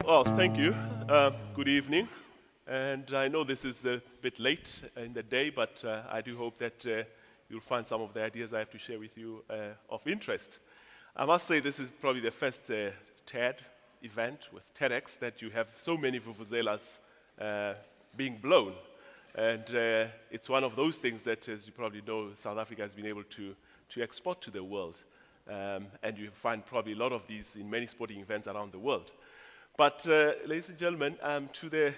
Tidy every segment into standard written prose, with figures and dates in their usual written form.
Well, thank you. Good evening. And I know this is a bit late in the day, but I do hope that you'll find some of the ideas I have to share with you of interest. I must say this is probably the first TED event with TEDx that you have so many vuvuzelas being blown. And it's one of those things that, as you probably know, South Africa has been able to export to the world. And you find probably a lot of these in many sporting events around the world. But ladies and gentlemen, to the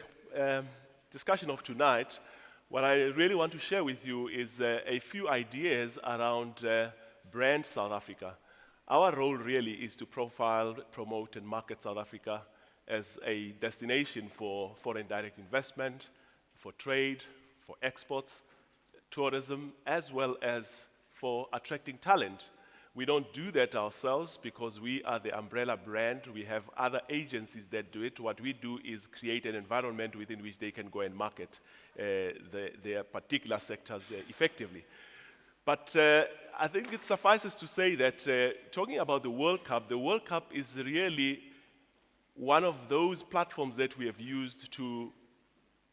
discussion of tonight, what I really want to share with you is a few ideas around brand South Africa. Our role really is to profile, promote, and market South Africa as a destination for foreign direct investment, for trade, for exports, tourism, as well as for attracting talent. We don't do that ourselves because we are the umbrella brand. We have other agencies that do it. What we do is create an environment within which they can go and market their particular sectors effectively. But I think it suffices to say that talking about the World Cup is really one of those platforms that we have used to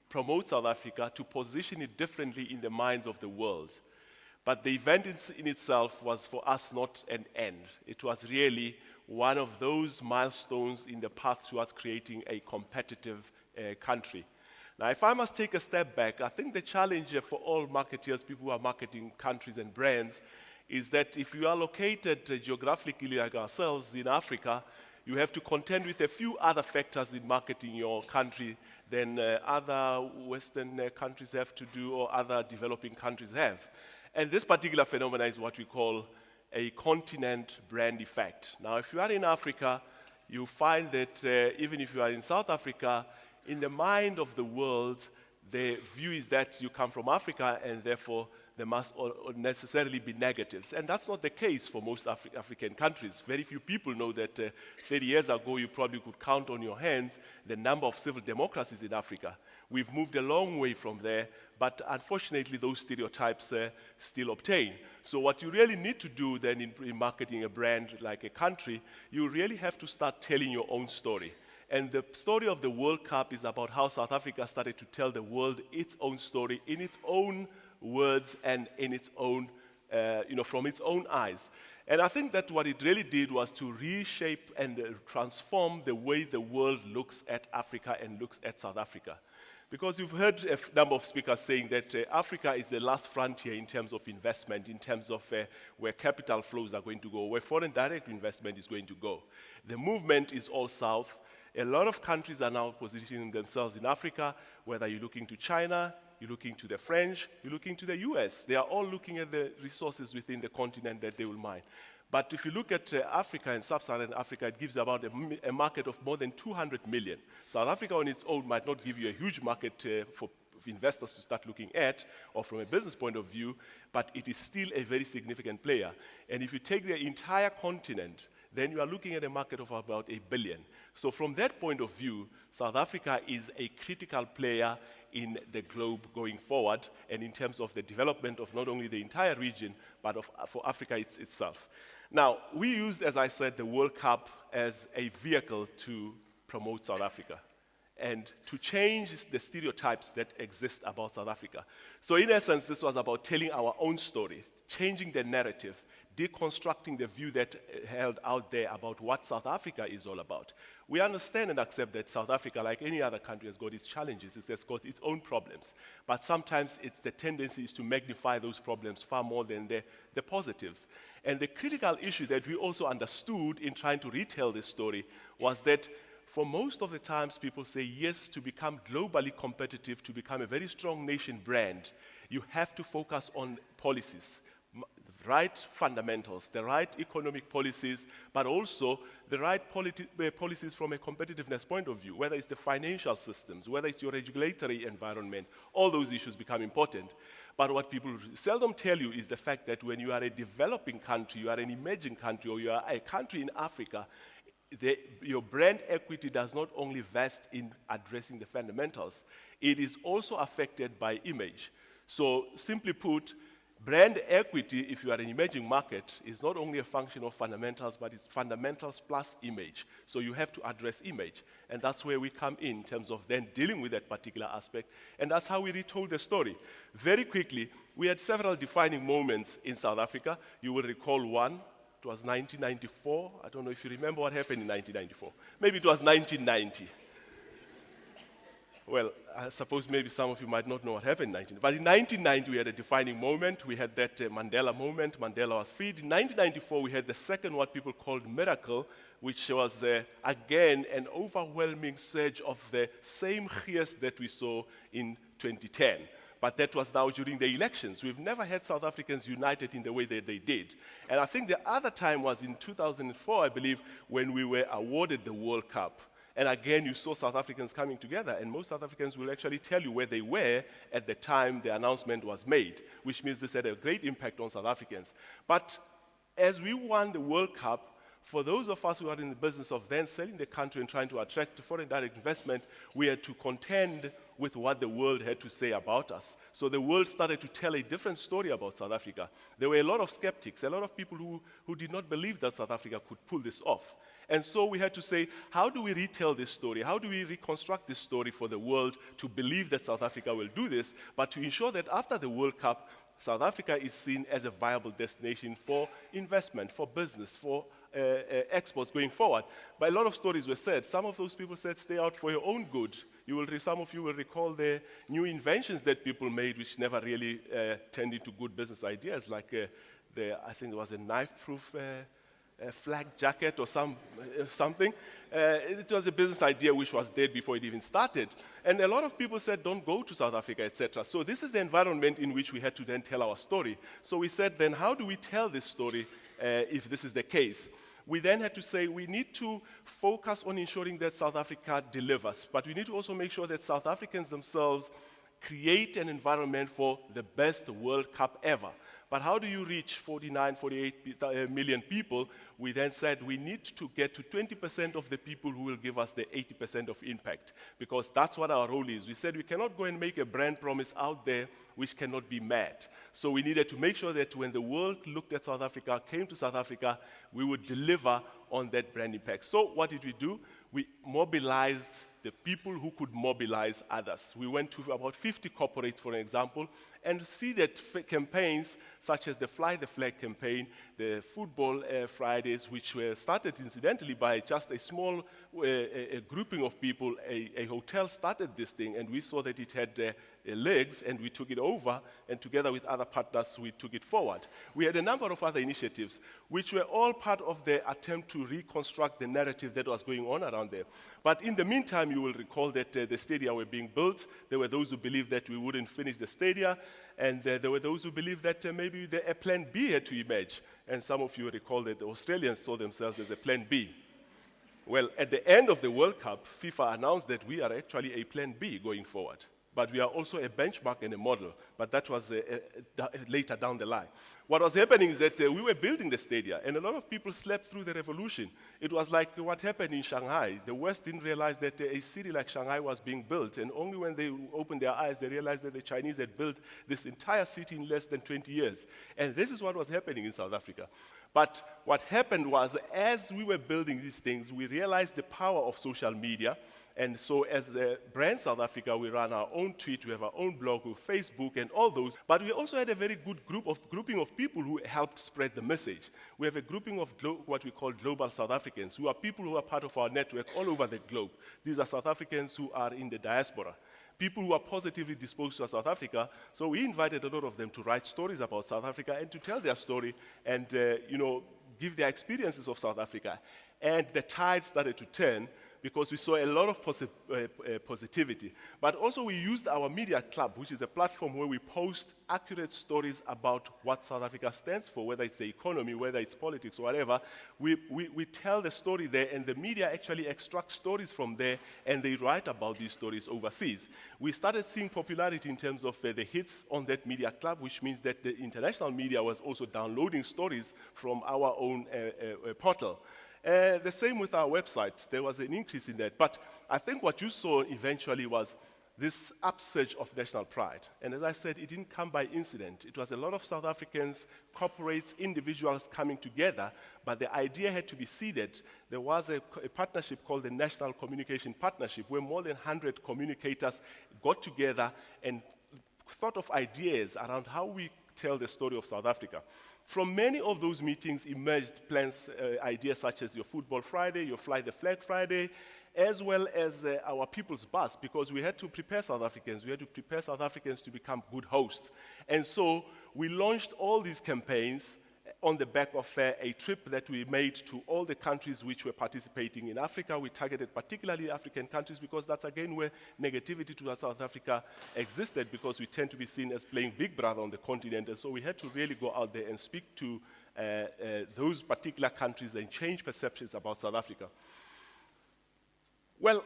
promote South Africa, to position it differently in the minds of the world. But the event in itself was for us not an end. It was really one of those milestones in the path towards creating a competitive country. Now, if I must take a step back, I think the challenge for all marketeers, people who are marketing countries and brands, is that if you are located geographically like ourselves in Africa, you have to contend with a few other factors in marketing your country than other Western countries have to do or other developing countries have. And this particular phenomenon is what we call a continent brand effect. Now, if you are in Africa, you find that even if you are in South Africa, in the mind of the world, the view is that you come from Africa and therefore there must necessarily be negatives. And that's not the case for most African countries. Very few people know that 30 years ago you probably could count on your hands the number of civil democracies in Africa. We've moved a long way from there, but unfortunately those stereotypes still obtain. So what you really need to do then in marketing a brand like a country, you really have to start telling your own story. And the story of the World Cup is about how South Africa started to tell the world its own story in its own words and in its own, from its own eyes. And I think that what it really did was to reshape and transform the way the world looks at Africa and looks at South Africa. Because you've heard a number of speakers saying that Africa is the last frontier in terms of investment, in terms of where capital flows are going to go, where foreign direct investment is going to go. The movement is all south. A lot of countries are now positioning themselves in Africa, whether you're looking to China, you're looking to the French, you're looking to the US. They are all looking at the resources within the continent that they will mine. But if you look at Africa and sub-Saharan Africa, it gives about a market of more than 200 million. South Africa on its own might not give you a huge market for investors to start looking at, or from a business point of view, but it is still a very significant player. And if you take the entire continent, then you are looking at a market of about 1 billion. So from that point of view, South Africa is a critical player in the globe going forward, and in terms of the development of not only the entire region, but for Africa itself. Now, we used, as I said, the World Cup as a vehicle to promote South Africa and to change the stereotypes that exist about South Africa. So in essence, this was about telling our own story, changing the narrative, deconstructing the view that held out there about what South Africa is all about. We understand and accept that South Africa, like any other country, has got its challenges, it has got its own problems. But sometimes the tendency is to magnify those problems far more than the positives. And the critical issue that we also understood in trying to retell this story was that for most of the times people say, yes, to become globally competitive, to become a very strong nation brand, you have to focus on policies, the right fundamentals, the right economic policies, but also the right policies from a competitiveness point of view, whether it's the financial systems, whether it's your regulatory environment, all those issues become important. But what people seldom tell you is the fact that when you are a developing country, you are an emerging country, or you are a country in Africa, your brand equity does not only vest in addressing the fundamentals, it is also affected by image. So simply put, brand equity, if you are an emerging market, is not only a function of fundamentals, but it's fundamentals plus image. So you have to address image. And that's where we come in terms of then dealing with that particular aspect. And that's how we retold the story. Very quickly, we had several defining moments in South Africa. You will recall one. It was 1994. I don't know if you remember what happened in 1994. Maybe it was 1990. Well, I suppose maybe some of you might not know what happened in 1990. But in 1990, we had a defining moment. We had that Mandela moment. Mandela was freed. In 1994, we had the second, what people called miracle, which was, again, an overwhelming surge of the same gears that we saw in 2010. But that was now during the elections. We've never had South Africans united in the way that they did. And I think the other time was in 2004, I believe, when we were awarded the World Cup. And again, you saw South Africans coming together, and most South Africans will actually tell you where they were at the time the announcement was made, which means this had a great impact on South Africans. But as we won the World Cup, for those of us who are in the business of then selling the country and trying to attract foreign direct investment, we had to contend with what the world had to say about us. So the world started to tell a different story about South Africa. There were a lot of skeptics, a lot of people who did not believe that South Africa could pull this off. And so we had to say, how do we retell this story? How do we reconstruct this story for the world to believe that South Africa will do this, but to ensure that after the World Cup, South Africa is seen as a viable destination for investment, for business, for exports going forward. But a lot of stories were said. Some of those people said, stay out for your own good. Some of you will recall the new inventions that people made, which never really turned into good business ideas, like I think there was a knife-proof flag jacket or something. It was a business idea which was dead before it even started. And a lot of people said, don't go to South Africa, etc. So this is the environment in which we had to then tell our story. So we said, then how do we tell this story if this is the case? We then had to say we need to focus on ensuring that South Africa delivers, but we need to also make sure that South Africans themselves create an environment for the best World Cup ever. But how do you reach 48 million people? We then said we need to get to 20% of the people who will give us the 80% of impact, because that's what our role is. We said we cannot go and make a brand promise out there which cannot be met. So we needed to make sure that when the world looked at South Africa, came to South Africa, we would deliver on that brand impact. So what did we do? We mobilized the people who could mobilize others. We went to about 50 corporates, for example, and seeded campaigns such as the Fly the Flag campaign, the Football Fridays, which were started incidentally by just a small a grouping of people. A hotel started this thing, and we saw that it had legs, and we took it over, and together with other partners, we took it forward. We had a number of other initiatives, which were all part of the attempt to reconstruct the narrative that was going on around there. But in the meantime, you will recall that the stadia were being built. There were those who believed that we wouldn't finish the stadia, and there were those who believed that maybe a plan B had to emerge. And some of you recall that the Australians saw themselves as a plan B. Well, at the end of the World Cup, FIFA announced that we are actually a plan B going forward. But we are also a benchmark and a model. But that was later down the line. What was happening is that we were building the stadia, and a lot of people slept through the revolution. It was like what happened in Shanghai. The West didn't realize that a city like Shanghai was being built, and only when they opened their eyes, they realized that the Chinese had built this entire city in less than 20 years. And this is what was happening in South Africa. But what happened was, as we were building these things, we realized the power of social media. And so as a brand South Africa, we run our own tweet, we have our own blog, with Facebook and all those. But we also had a very good grouping of people who helped spread the message. We have a grouping of what we call global South Africans, who are people who are part of our network all over the globe. These are South Africans who are in the diaspora, people who are positively disposed to South Africa. So we invited a lot of them to write stories about South Africa and to tell their story and give their experiences of South Africa. And the tide started to turn, because we saw a lot of positivity. But also we used our media club, which is a platform where we post accurate stories about what South Africa stands for, whether it's the economy, whether it's politics, or whatever. We tell the story there, and the media actually extract stories from there, and they write about these stories overseas. We started seeing popularity in terms of the hits on that media club, which means that the international media was also downloading stories from our own portal. The same with our website. There was an increase in that. But I think what you saw eventually was this upsurge of national pride. And as I said, it didn't come by incident. It was a lot of South Africans, corporates, individuals coming together, but the idea had to be seeded. There was a partnership called the National Communication Partnership, where more than 100 communicators got together and thought of ideas around how we tell the story of South Africa. From many of those meetings emerged plans, ideas such as your Football Friday, your Fly the Flag Friday, as well as our People's Bus, because we had to prepare South Africans. We had to prepare South Africans to become good hosts. And so we launched all these campaigns on the back of a trip that we made to all the countries which were participating in Africa. We targeted particularly African countries because that's, again, where negativity to South Africa existed, because we tend to be seen as playing Big Brother on the continent. And so we had to really go out there and speak to those particular countries and change perceptions about South Africa. Well,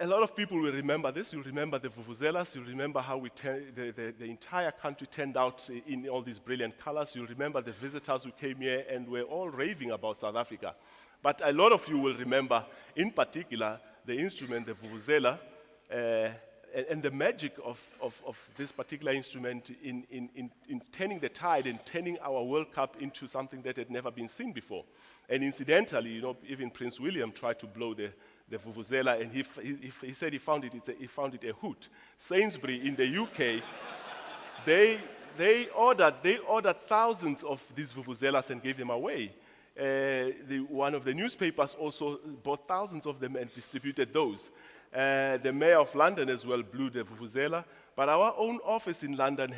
a lot of people will remember this. You'll remember the vuvuzelas. You'll remember how the entire country turned out in all these brilliant colors. You'll remember the visitors who came here and were all raving about South Africa. But a lot of you will remember, in particular, the instrument, the vuvuzela, and the magic of this particular instrument in turning the tide and turning our World Cup into something that had never been seen before. And incidentally, even Prince William tried to blow the vuvuzela, and he said he found it a hoot. Sainsbury in the UK, they ordered thousands of these vuvuzelas and gave them away. One of the newspapers also bought thousands of them and distributed those. The mayor of London as well blew the vuvuzela, but our own office in London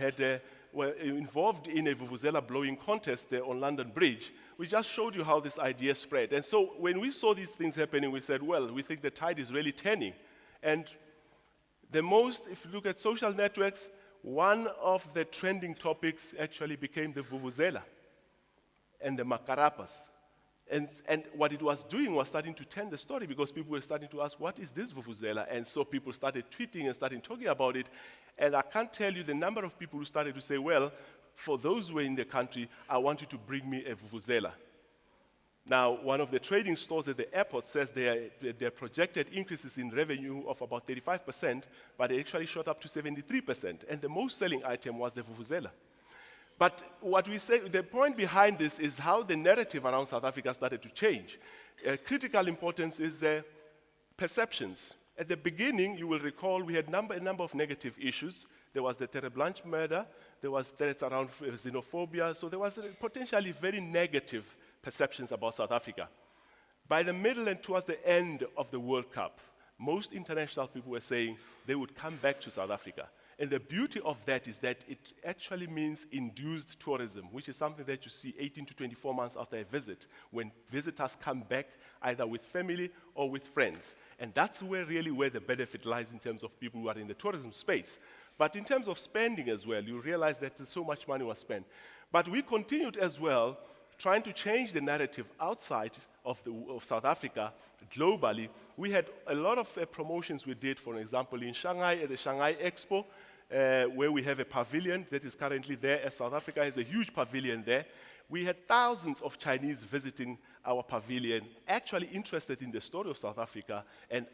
were involved in a vuvuzela blowing contest on London Bridge. We just showed you how this idea spread. And so when we saw these things happening, we said, well, we think the tide is really turning. And if you look at social networks, one of the trending topics actually became the vuvuzela and the makarapas. And what it was doing was starting to turn the story, because people were starting to ask, what is this vuvuzela? And so people started tweeting and started talking about it. And I can't tell you the number of people who started to say, well, for those who are in the country, I want you to bring me a vuvuzela. Now, one of the trading stores at the airport says their projected increases in revenue of about 35%, but they actually shot up to 73%. And the most selling item was the vuvuzela. But what we say, the point behind this is how the narrative around South Africa started to change. Critical importance is perceptions. At the beginning, you will recall, we had a number of negative issues. There was the Terre Blanche murder. There was threats around xenophobia. So there was potentially very negative perceptions about South Africa. By the middle and towards the end of the World Cup, most international people were saying they would come back to South Africa. And the beauty of that is that it actually means induced tourism, which is something that you see 18 to 24 months after a visit, when visitors come back either with family or with friends. And that's where the benefit lies in terms of people who are in the tourism space. But in terms of spending as well, you realize that so much money was spent. But we continued as well trying to change the narrative outside of South Africa globally. We had a lot of promotions we did, for example, in Shanghai at the Shanghai Expo, where we have a pavilion that is currently there, as South Africa has a huge pavilion there. We had thousands of Chinese visiting our pavilion, actually interested in the story of South Africa and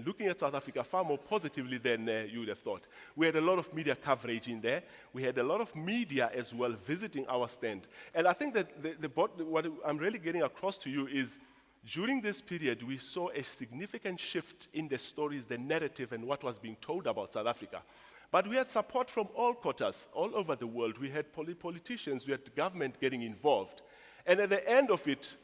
looking at South Africa far more positively than you would have thought. We had a lot of media coverage in there. We had a lot of media as well visiting our stand. And I think that what I'm really getting across to you is, during this period, we saw a significant shift in the stories, the narrative, and what was being told about South Africa. But we had support from all quarters, all over the world. We had politicians, we had the government getting involved. And at the end of it,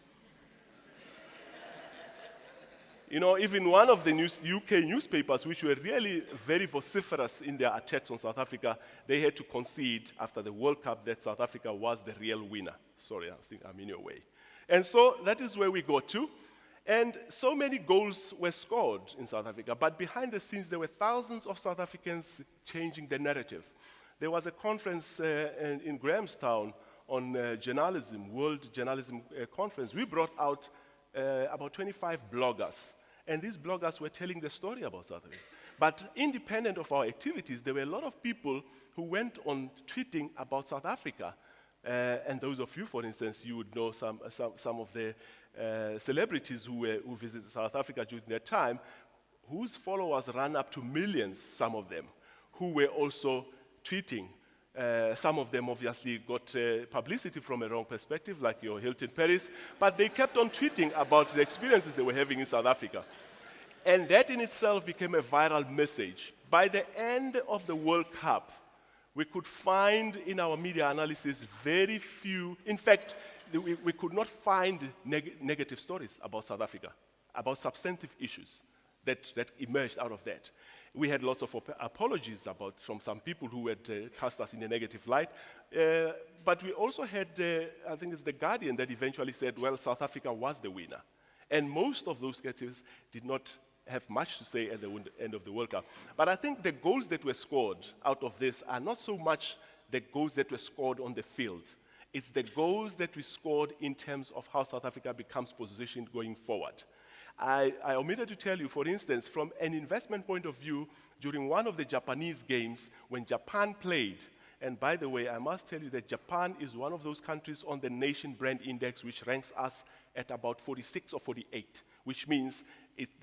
even one of the UK newspapers, which were really very vociferous in their attacks on South Africa, they had to concede after the World Cup that South Africa was the real winner. Sorry, I think I'm in your way. And so that is where we got to. And so many goals were scored in South Africa, but behind the scenes, there were thousands of South Africans changing the narrative. There was a conference in Grahamstown on journalism, World Journalism Conference. We brought out about 25 bloggers, and these bloggers were telling the story about South Africa. But independent of our activities, there were a lot of people who went on tweeting about South Africa. And those of you, for instance, you would know some of the celebrities who visited South Africa during that time, whose followers ran up to millions, some of them, who were also tweeting. Some of them obviously got publicity from a wrong perspective, like your Hilton Paris, but they kept on tweeting about the experiences they were having in South Africa. And that in itself became a viral message. By the end of the World Cup, we could find in our media analysis very few, in fact, we could not find negative stories about South Africa, about substantive issues that emerged out of that. We had lots of apologies from some people who had cast us in a negative light. But we also had, I think it's The Guardian that eventually said, well, South Africa was the winner. And most of those sketches did not have much to say at the end of the World Cup. But I think the goals that were scored out of this are not so much the goals that were scored on the field. It's the goals that we scored in terms of how South Africa becomes positioned going forward. I omitted to tell you, for instance, from an investment point of view, during one of the Japanese games, when Japan played, and by the way, I must tell you that Japan is one of those countries on the Nation Brand Index which ranks us at about 46 or 48, which means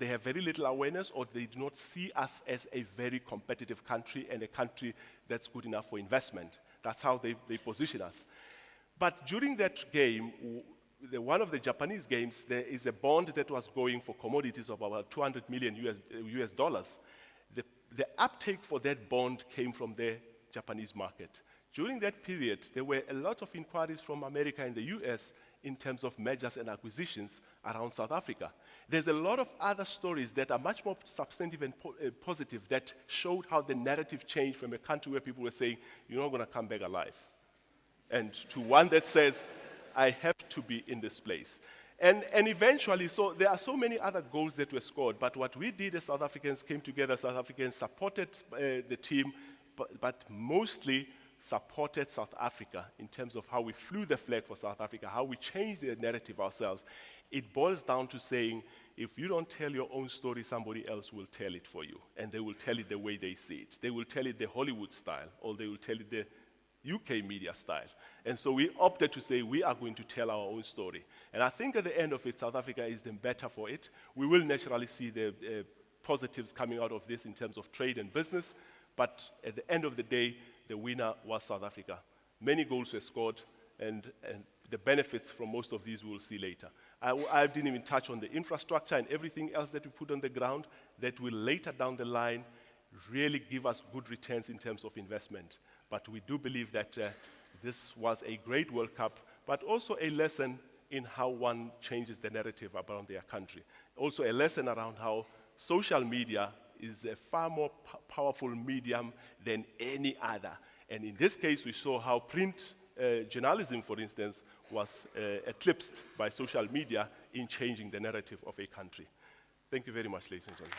they have very little awareness or they do not see us as a very competitive country and a country that's good enough for investment. That's how they position us. But during that game, one of the Japanese games, there is a bond that was going for commodities of about 200 million US dollars. The uptake for that bond came from the Japanese market. During that period, there were a lot of inquiries from America and the US in terms of mergers and acquisitions around South Africa. There's a lot of other stories that are much more substantive and positive that showed how the narrative changed from a country where people were saying, you're not going to come back alive, and to one that says, I have to be in this place. And eventually, so there are so many other goals that were scored, but what we did as South Africans came together, South Africans supported the team, but mostly supported South Africa in terms of how we flew the flag for South Africa, how we changed the narrative ourselves. It boils down to saying, if you don't tell your own story, somebody else will tell it for you, and they will tell it the way they see it. They will tell it the Hollywood style, or they will tell it the UK media style. And so we opted to say we are going to tell our own story. And I think at the end of it, South Africa is the better for it. We will naturally see the positives coming out of this in terms of trade and business, but at the end of the day, the winner was South Africa. Many goals were scored, and the benefits from most of these we will see later. I didn't even touch on the infrastructure and everything else that we put on the ground that will later down the line really give us good returns in terms of investment. But we do believe that this was a great World Cup, but also a lesson in how one changes the narrative around their country. Also a lesson around how social media is a far more powerful medium than any other. And in this case, we saw how print journalism, for instance, was eclipsed by social media in changing the narrative of a country. Thank you very much, ladies and gentlemen.